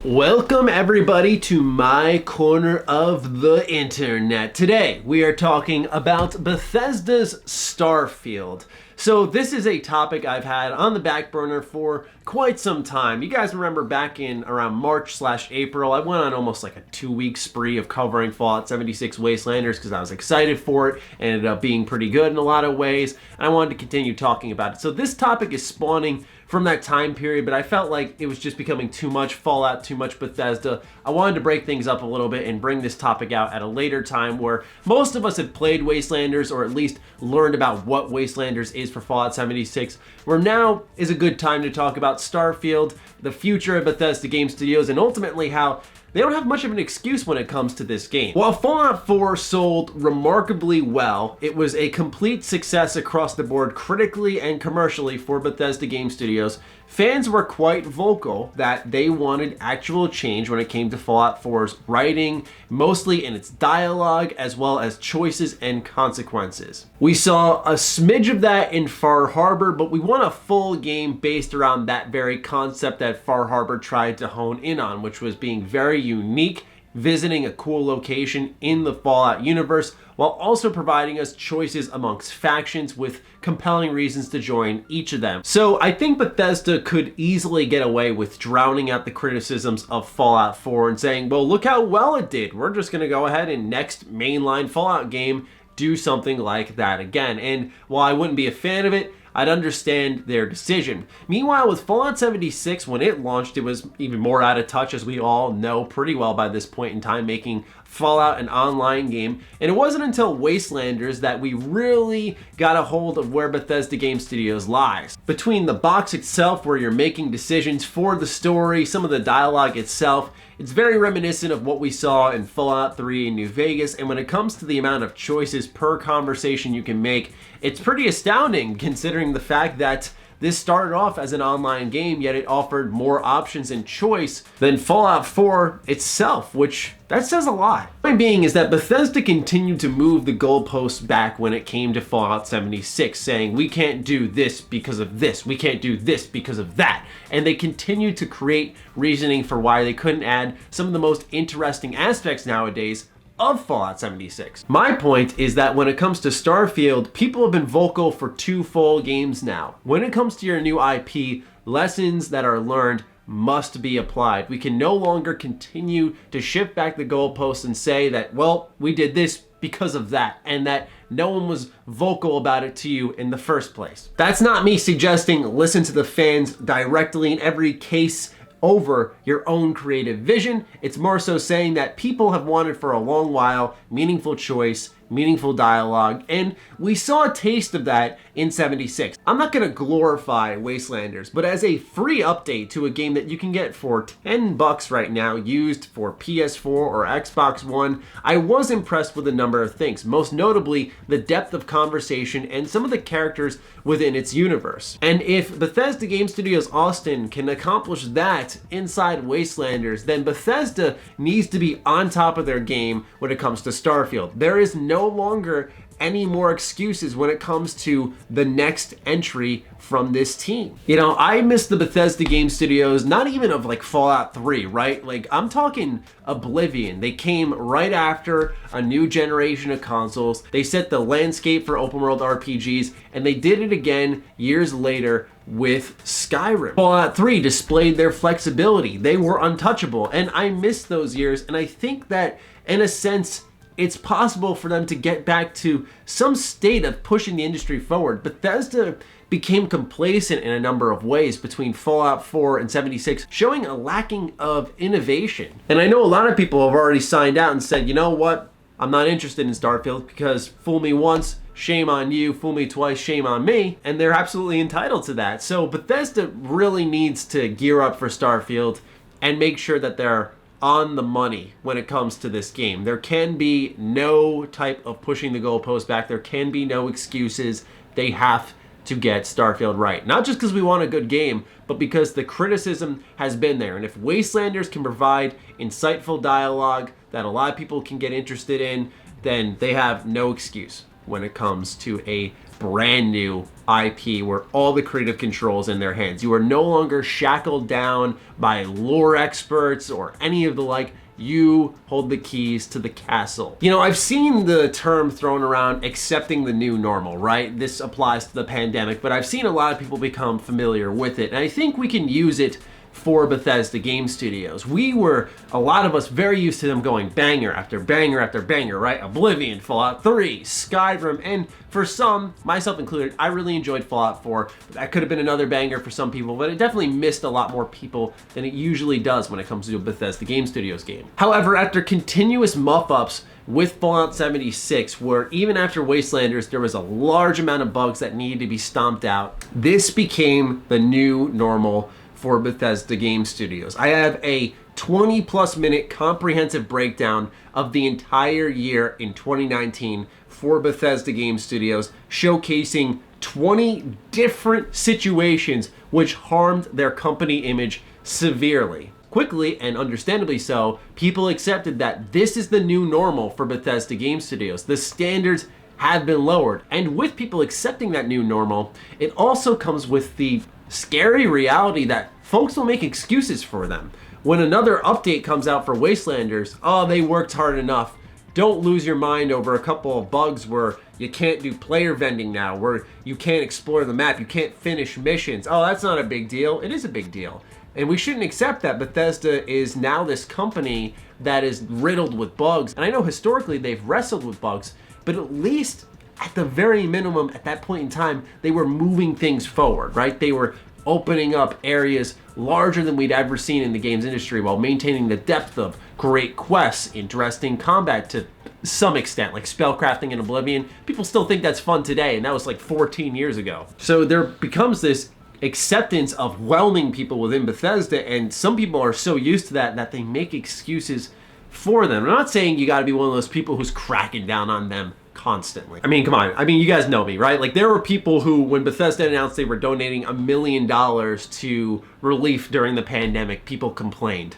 Welcome everybody to my corner of the internet. Today we are talking about Bethesda's Starfield. So this is a topic I've had on the back burner for quite some time. You guys remember back in around March/April, I went on almost like a 2-week spree of covering Fallout 76 Wastelanders because I was excited for it. It ended up being pretty good in a lot of ways, and I wanted to continue talking about it. So this topic is spawning from that time period, but I felt like it was just becoming too much Fallout, too much Bethesda. I wanted to break things up a little bit and bring this topic out at a later time where most of us had played Wastelanders, or at least learned about what Wastelanders is for Fallout 76, where now is a good time to talk about Starfield, the future of Bethesda Game Studios, and ultimately how they don't have much of an excuse when it comes to this game. While Fallout 4 sold remarkably well, it was a complete success across the board critically and commercially for Bethesda Game Studios. Fans were quite vocal that they wanted actual change when it came to Fallout 4's writing, mostly in its dialogue, as well as choices and consequences. We saw a smidge of that in Far Harbor, but we want a full game based around that very concept that Far Harbor tried to hone in on, which was being very unique, visiting a cool location in the Fallout universe, while also providing us choices amongst factions with compelling reasons to join each of them. So I think Bethesda could easily get away with drowning out the criticisms of Fallout 4 and saying, well, look how well it did. We're just going to go ahead and next mainline Fallout game do something like that again. And while I wouldn't be a fan of it, I'd understand their decision. Meanwhile, with Fallout 76, when it launched, it was even more out of touch, as we all know pretty well by this point in time, making Fallout an online game. And it wasn't until Wastelanders that we really got a hold of where Bethesda Game Studios lies. Between the box itself, where you're making decisions for the story, some of the dialogue itself, it's very reminiscent of what we saw in Fallout 3 in New Vegas, and when it comes to the amount of choices per conversation you can make, it's pretty astounding considering the fact that this started off as an online game, yet it offered more options and choice than Fallout 4 itself, which that says a lot. The point being is that Bethesda continued to move the goalposts back when it came to Fallout 76, saying we can't do this because of this, we can't do this because of that. And they continued to create reasoning for why they couldn't add some of the most interesting aspects nowadays of Fallout 76. My point is that when it comes to Starfield, people have been vocal for 2 full games now. When it comes to your new IP, lessons that are learned must be applied. We can no longer continue to shift back the goalposts and say that, well, we did this because of that, and that no one was vocal about it to you in the first place. That's not me suggesting listen to the fans directly in every case over your own creative vision. It's more so saying that people have wanted for a long while meaningful choice, meaningful dialogue, and we saw a taste of that in 76. I'm not going to glorify Wastelanders, but as a free update to a game that you can get for $10 right now, used for PS4 or Xbox One, I was impressed with a number of things, most notably the depth of conversation and some of the characters within its universe. And if Bethesda Game Studios Austin can accomplish that inside Wastelanders, then Bethesda needs to be on top of their game when it comes to Starfield. There is no longer any more excuses when it comes to the next entry from this team. You know, I miss the Bethesda Game Studios, not even of like Fallout 3, right? Like, I'm talking Oblivion. They came right after a new generation of consoles. They set the landscape for open world RPGs, and they did it again years later with Skyrim. Fallout 3 displayed their flexibility. They were untouchable, and I miss those years, and I think that, in a sense, it's possible for them to get back to some state of pushing the industry forward. Bethesda became complacent in a number of ways between Fallout 4 and 76, showing a lacking of innovation. And I know a lot of people have already signed out and said, you know what, I'm not interested in Starfield because fool me once, shame on you, fool me twice, shame on me, and they're absolutely entitled to that. So Bethesda really needs to gear up for Starfield and make sure that they're on the money when it comes to this game. There can be no type of pushing the goalpost back. There can be no excuses. They have to get Starfield right. Not just because we want a good game, but because the criticism has been there. And if Wastelanders can provide insightful dialogue that a lot of people can get interested in, then they have no excuse when it comes to a brand new IP where all the creative control is in their hands. You are no longer shackled down by lore experts or any of the like. You hold the keys to the castle. You know, I've seen the term thrown around, accepting the new normal, right? This applies to the pandemic, but I've seen a lot of people become familiar with it, and I think we can use it for Bethesda Game Studios. We were, a lot of us, very used to them going banger after banger after banger, right? Oblivion, Fallout 3, Skyrim, and for some, myself included, I really enjoyed Fallout 4. That could have been another banger for some people, but it definitely missed a lot more people than it usually does when it comes to a Bethesda Game Studios game. However, after continuous muff-ups with Fallout 76, where even after Wastelanders, there was a large amount of bugs that needed to be stomped out, this became the new normal for Bethesda Game Studios. I have a 20+ minute comprehensive breakdown of the entire year in 2019 for Bethesda Game Studios, showcasing 20 different situations which harmed their company image severely. Quickly, and understandably so, people accepted that this is the new normal for Bethesda Game Studios. The standards have been lowered, and with people accepting that new normal, it also comes with the scary reality that folks will make excuses for them. When another update comes out for Wastelanders, oh, they worked hard enough. Don't lose your mind over a couple of bugs where you can't do player vending now, where you can't explore the map, you can't finish missions. Oh, that's not a big deal. It is a big deal. And we shouldn't accept that Bethesda is now this company that is riddled with bugs. And I know historically they've wrestled with bugs, but at least at the very minimum at that point in time, they were moving things forward, right? They were opening up areas larger than we'd ever seen in the games industry while maintaining the depth of great quests, interesting combat to some extent, like spellcrafting in Oblivion. People still think that's fun today, and that was like 14 years ago. So there becomes this acceptance of whelming people within Bethesda, and some people are so used to that they make excuses for them. I'm not saying you gotta be one of those people who's cracking down on them constantly. I mean, come on. I mean, you guys know me, right? Like, there were people who, when Bethesda announced they were donating $1 million to relief during the pandemic, people complained.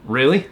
Really?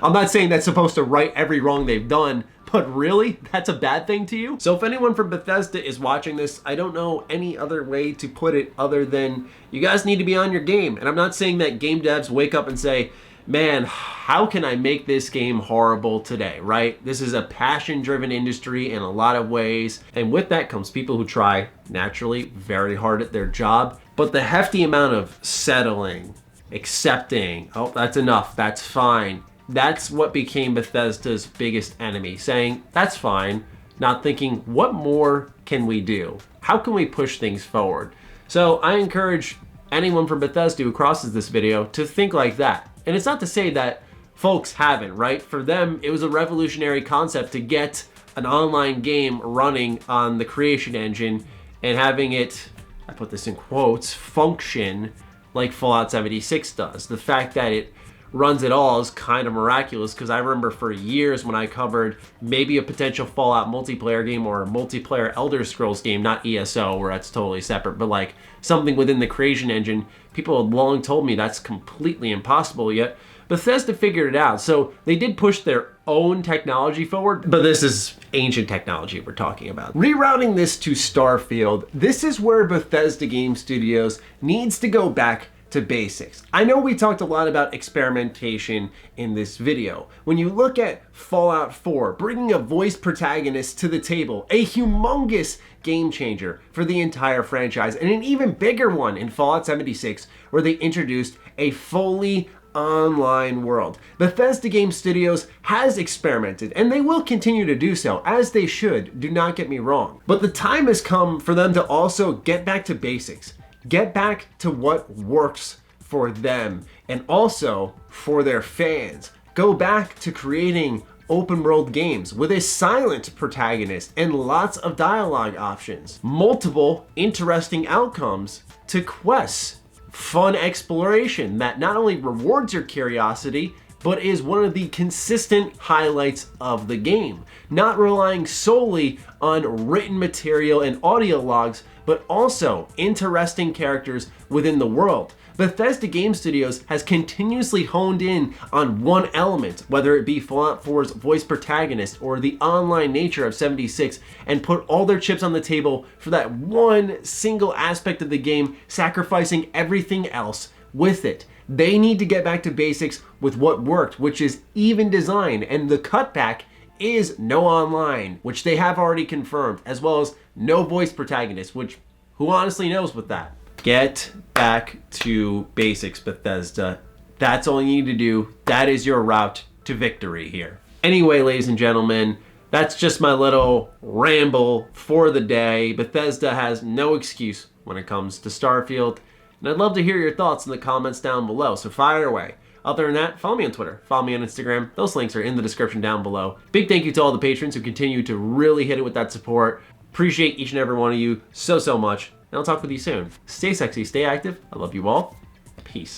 I'm not saying that's supposed to right every wrong they've done, but really? That's a bad thing to you? So if anyone from Bethesda is watching this, I don't know any other way to put it other than you guys need to be on your game. And I'm not saying that game devs wake up and say, man, how can I make this game horrible today, right? This is a passion-driven industry in a lot of ways. And with that comes people who try, naturally, very hard at their job. But the hefty amount of settling, accepting, oh, that's enough, that's fine. That's what became Bethesda's biggest enemy, saying, that's fine, not thinking, what more can we do? How can we push things forward? So I encourage anyone from Bethesda who crosses this video to think like that. And it's not to say that folks haven't, right? For them, it was a revolutionary concept to get an online game running on the creation engine and having it, I put this in quotes, function like Fallout 76 does. The fact that it runs at all is kind of miraculous, because I remember for years when I covered maybe a potential Fallout multiplayer game or a multiplayer Elder Scrolls game, not ESO where that's totally separate, but like something within the creation engine, people had long told me that's completely impossible, yet Bethesda figured it out. So they did push their own technology forward, but this is ancient technology we're talking about. Rerouting this to Starfield, this is where Bethesda Game Studios needs to go back to basics. I know we talked a lot about experimentation in this video. When you look at Fallout 4, bringing a voice protagonist to the table, a humongous game changer for the entire franchise, and an even bigger one in Fallout 76, where they introduced a fully online world. Bethesda Game Studios has experimented, and they will continue to do so, as they should, do not get me wrong. But the time has come for them to also get back to basics. Get back to what works for them and also for their fans. Go back to creating open world games with a silent protagonist and lots of dialogue options. Multiple interesting outcomes to quests. Fun exploration that not only rewards your curiosity, but is one of the consistent highlights of the game. Not relying solely on written material and audio logs, but also interesting characters within the world. Bethesda Game Studios has continuously honed in on one element, whether it be Fallout 4's voice protagonist or the online nature of 76, and put all their chips on the table for that one single aspect of the game, sacrificing everything else with it. They need to get back to basics with what worked, which is even design, and the cutback is no online, which they have already confirmed, as well as no voice protagonist, which who honestly knows with that? Get back to basics, Bethesda. That's all you need to do. That is your route to victory here. Anyway, ladies and gentlemen, that's just my little ramble for the day. Bethesda has no excuse when it comes to Starfield. And I'd love to hear your thoughts in the comments down below, so fire away. Other than that, follow me on Twitter, follow me on Instagram. Those links are in the description down below. Big thank you to all the patrons who continue to really hit it with that support. Appreciate each and every one of you so much. And I'll talk with you soon. Stay sexy, stay active. I love you all. Peace.